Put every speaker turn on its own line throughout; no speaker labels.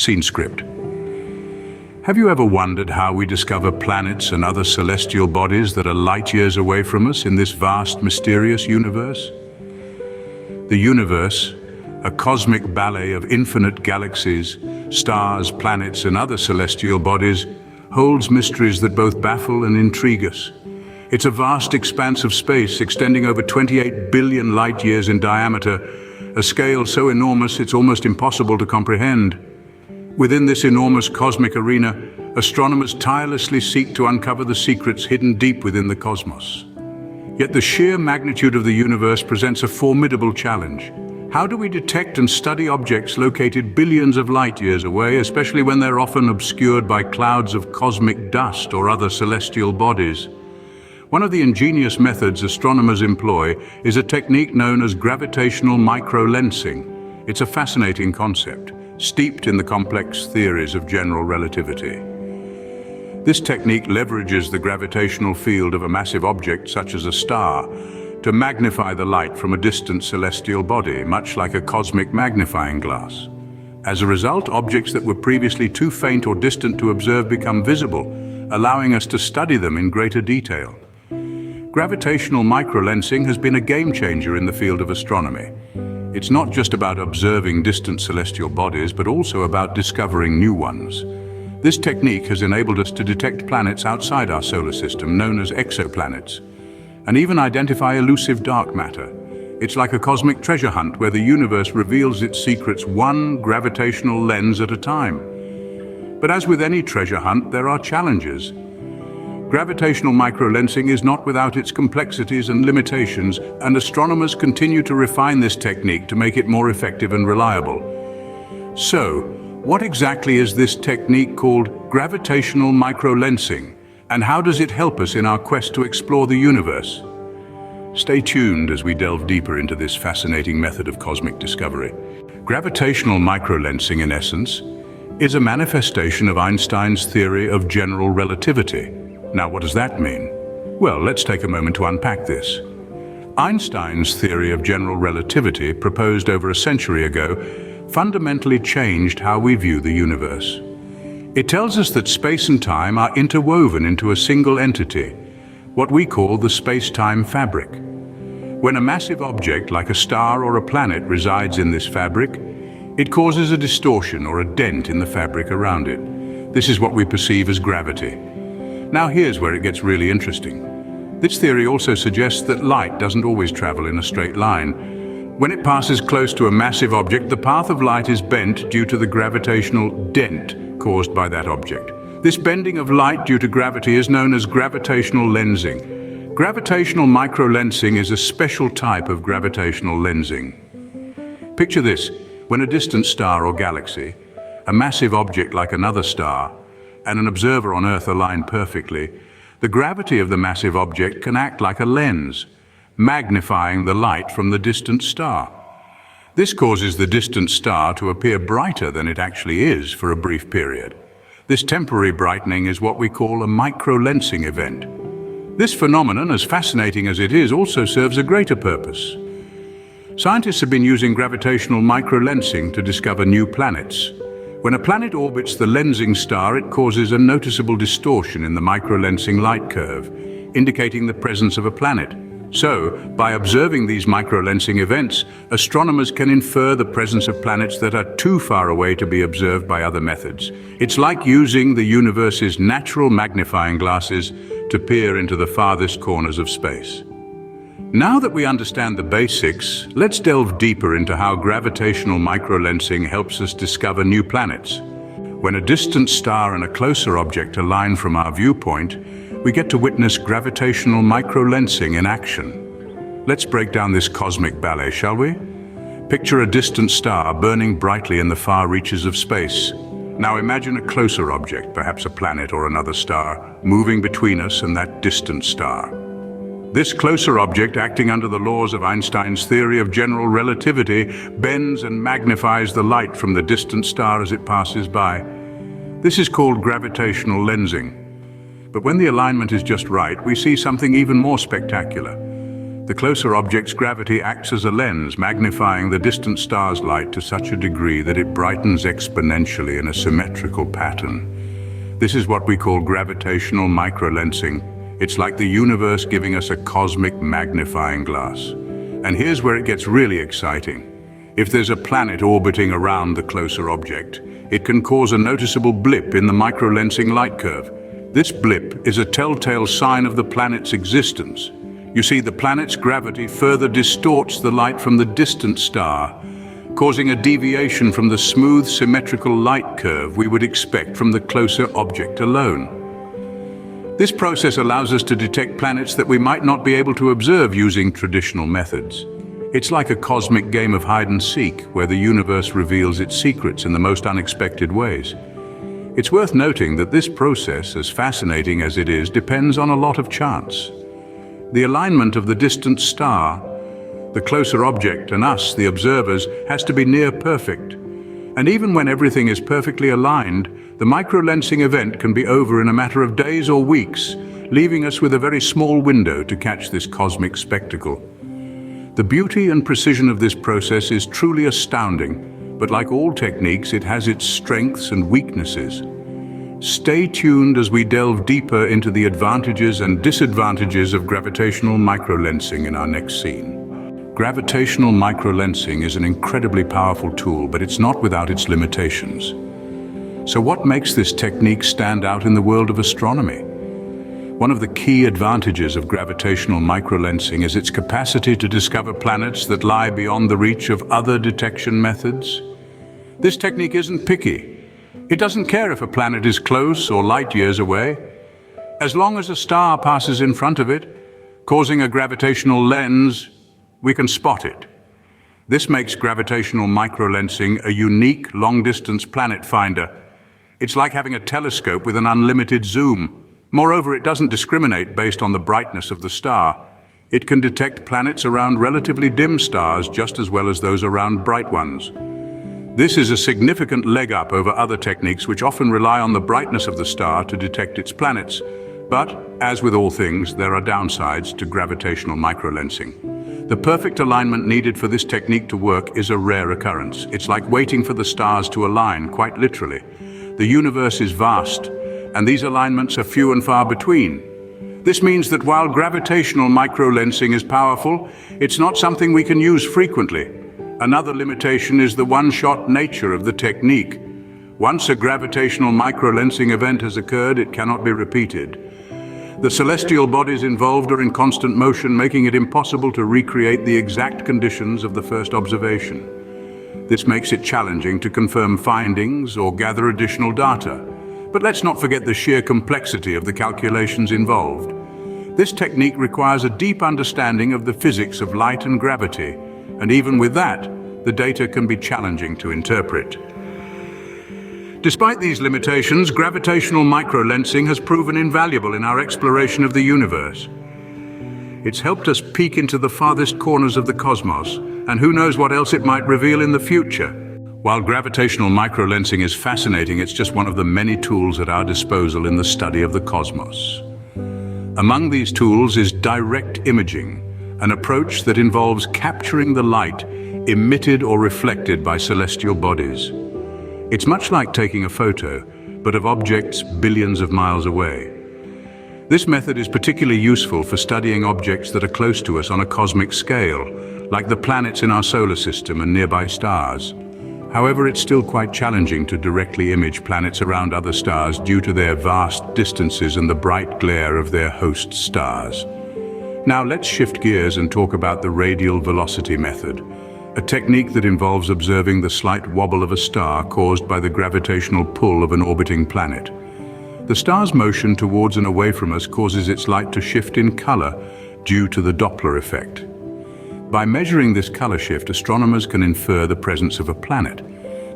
Scene script. Have you ever wondered how we discover planets and other celestial bodies that are light years away from us in this vast, mysterious universe? The universe, a cosmic ballet of infinite galaxies, stars, planets, and other celestial bodies, holds mysteries that both baffle and intrigue us. It's a vast expanse of space extending over 28 billion light years in diameter, a scale so enormous it's almost impossible to comprehend. Within this enormous cosmic arena, astronomers tirelessly seek to uncover the secrets hidden deep within the cosmos. Yet the sheer magnitude of the universe presents a formidable challenge. How do we detect and study objects located billions of light years away, especially when they're often obscured by clouds of cosmic dust or other celestial bodies? One of the ingenious methods astronomers employ is a technique known as gravitational microlensing. It's a fascinating concept, steeped in the complex theories of general relativity. This technique leverages the gravitational field of a massive object such as a star to magnify the light from a distant celestial body, much like a cosmic magnifying glass. As a result, objects that were previously too faint or distant to observe become visible, allowing us to study them in greater detail. Gravitational microlensing has been a game-changer in the field of astronomy. It's not just about observing distant celestial bodies, but also about discovering new ones. This technique has enabled us to detect planets outside our solar system, known as exoplanets, and even identify elusive dark matter. It's like a cosmic treasure hunt where the universe reveals its secrets one gravitational lens at a time. But as with any treasure hunt, there are challenges. Gravitational microlensing is not without its complexities and limitations, and astronomers continue to refine this technique to make it more effective and reliable. So, what exactly is this technique called gravitational microlensing, and how does it help us in our quest to explore the universe? Stay tuned as we delve deeper into this fascinating method of cosmic discovery. Gravitational microlensing, in essence, is a manifestation of Einstein's theory of general relativity. Now, what does that mean? Well, let's take a moment to unpack this. Einstein's theory of general relativity, proposed over a century ago, fundamentally changed how we view the universe. It tells us that space and time are interwoven into a single entity, what we call the space-time fabric. When a massive object, like a star or a planet, resides in this fabric, it causes a distortion or a dent in the fabric around it. This is what we perceive as gravity. Now here's where it gets really interesting. This theory also suggests that light doesn't always travel in a straight line. When it passes close to a massive object, the path of light is bent due to the gravitational dent caused by that object. This bending of light due to gravity is known as gravitational lensing. Gravitational microlensing is a special type of gravitational lensing. Picture this: when a distant star or galaxy, a massive object like another star, and an observer on Earth align perfectly, the gravity of the massive object can act like a lens, magnifying the light from the distant star. This causes the distant star to appear brighter than it actually is for a brief period. This temporary brightening is what we call a microlensing event. This phenomenon, as fascinating as it is, also serves a greater purpose. Scientists have been using gravitational microlensing to discover new planets. When a planet orbits the lensing star, it causes a noticeable distortion in the microlensing light curve, indicating the presence of a planet. So, by observing these microlensing events, astronomers can infer the presence of planets that are too far away to be observed by other methods. It's like using the universe's natural magnifying glasses to peer into the farthest corners of space. Now that we understand the basics, let's delve deeper into how gravitational microlensing helps us discover new planets. When a distant star and a closer object align from our viewpoint, we get to witness gravitational microlensing in action. Let's break down this cosmic ballet, shall we? Picture a distant star burning brightly in the far reaches of space. Now imagine a closer object, perhaps a planet or another star, moving between us and that distant star. This closer object, acting under the laws of Einstein's theory of general relativity, bends and magnifies the light from the distant star as it passes by. This is called gravitational lensing. But when the alignment is just right, we see something even more spectacular. The closer object's gravity acts as a lens, magnifying the distant star's light to such a degree that it brightens exponentially in a symmetrical pattern. This is what we call gravitational microlensing. It's like the universe giving us a cosmic magnifying glass. And here's where it gets really exciting. If there's a planet orbiting around the closer object, it can cause a noticeable blip in the microlensing light curve. This blip is a telltale sign of the planet's existence. You see, the planet's gravity further distorts the light from the distant star, causing a deviation from the smooth, symmetrical light curve we would expect from the closer object alone. This process allows us to detect planets that we might not be able to observe using traditional methods. It's like a cosmic game of hide and seek, where the universe reveals its secrets in the most unexpected ways. It's worth noting that this process, as fascinating as it is, depends on a lot of chance. The alignment of the distant star, the closer object, and us, the observers, has to be near perfect. And even when everything is perfectly aligned, the microlensing event can be over in a matter of days or weeks, leaving us with a very small window to catch this cosmic spectacle. The beauty and precision of this process is truly astounding, but like all techniques, it has its strengths and weaknesses. Stay tuned as we delve deeper into the advantages and disadvantages of gravitational microlensing in our next scene. Gravitational microlensing is an incredibly powerful tool, but it's not without its limitations. So what makes this technique stand out in the world of astronomy? One of the key advantages of gravitational microlensing is its capacity to discover planets that lie beyond the reach of other detection methods. This technique isn't picky. It doesn't care if a planet is close or light years away. As long as a star passes in front of it, causing a gravitational lens, we can spot it. This makes gravitational microlensing a unique long-distance planet finder. It's like having a telescope with an unlimited zoom. Moreover, it doesn't discriminate based on the brightness of the star. It can detect planets around relatively dim stars just as well as those around bright ones. This is a significant leg up over other techniques which often rely on the brightness of the star to detect its planets. But, as with all things, there are downsides to gravitational microlensing. The perfect alignment needed for this technique to work is a rare occurrence. It's like waiting for the stars to align, quite literally. The universe is vast, and these alignments are few and far between. This means that while gravitational microlensing is powerful, it's not something we can use frequently. Another limitation is the one-shot nature of the technique. Once a gravitational microlensing event has occurred, it cannot be repeated. The celestial bodies involved are in constant motion, making it impossible to recreate the exact conditions of the first observation. This makes it challenging to confirm findings or gather additional data. But let's not forget the sheer complexity of the calculations involved. This technique requires a deep understanding of the physics of light and gravity, and even with that, the data can be challenging to interpret. Despite these limitations, gravitational microlensing has proven invaluable in our exploration of the universe. It's helped us peek into the farthest corners of the cosmos, and who knows what else it might reveal in the future. While gravitational microlensing is fascinating, it's just one of the many tools at our disposal in the study of the cosmos. Among these tools is direct imaging, an approach that involves capturing the light emitted or reflected by celestial bodies. It's much like taking a photo, but of objects billions of miles away. This method is particularly useful for studying objects that are close to us on a cosmic scale, like the planets in our solar system and nearby stars. However, it's still quite challenging to directly image planets around other stars due to their vast distances and the bright glare of their host stars. Now let's shift gears and talk about the radial velocity method, a technique that involves observing the slight wobble of a star caused by the gravitational pull of an orbiting planet. The star's motion towards and away from us causes its light to shift in color due to the Doppler effect. By measuring this color shift, astronomers can infer the presence of a planet.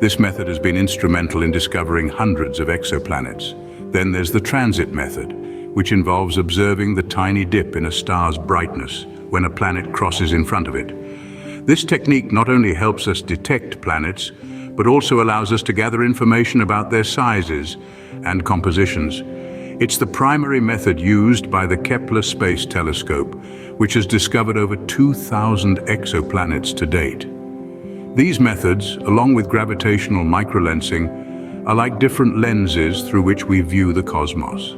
This method has been instrumental in discovering hundreds of exoplanets. Then there's the transit method, which involves observing the tiny dip in a star's brightness when a planet crosses in front of it. This technique not only helps us detect planets, but also allows us to gather information about their sizes and compositions. It's the primary method used by the Kepler Space Telescope, which has discovered over 2,000 exoplanets to date. These methods, along with gravitational microlensing, are like different lenses through which we view the cosmos.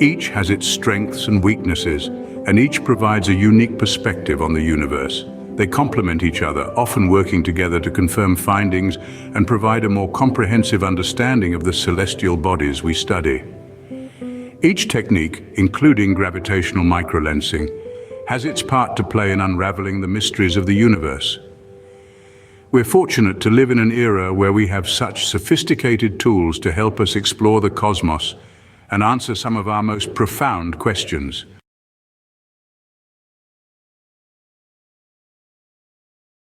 Each has its strengths and weaknesses, and each provides a unique perspective on the universe. They complement each other, often working together to confirm findings and provide a more comprehensive understanding of the celestial bodies we study. Each technique, including gravitational microlensing, has its part to play in unraveling the mysteries of the universe. We're fortunate to live in an era where we have such sophisticated tools to help us explore the cosmos and answer some of our most profound questions.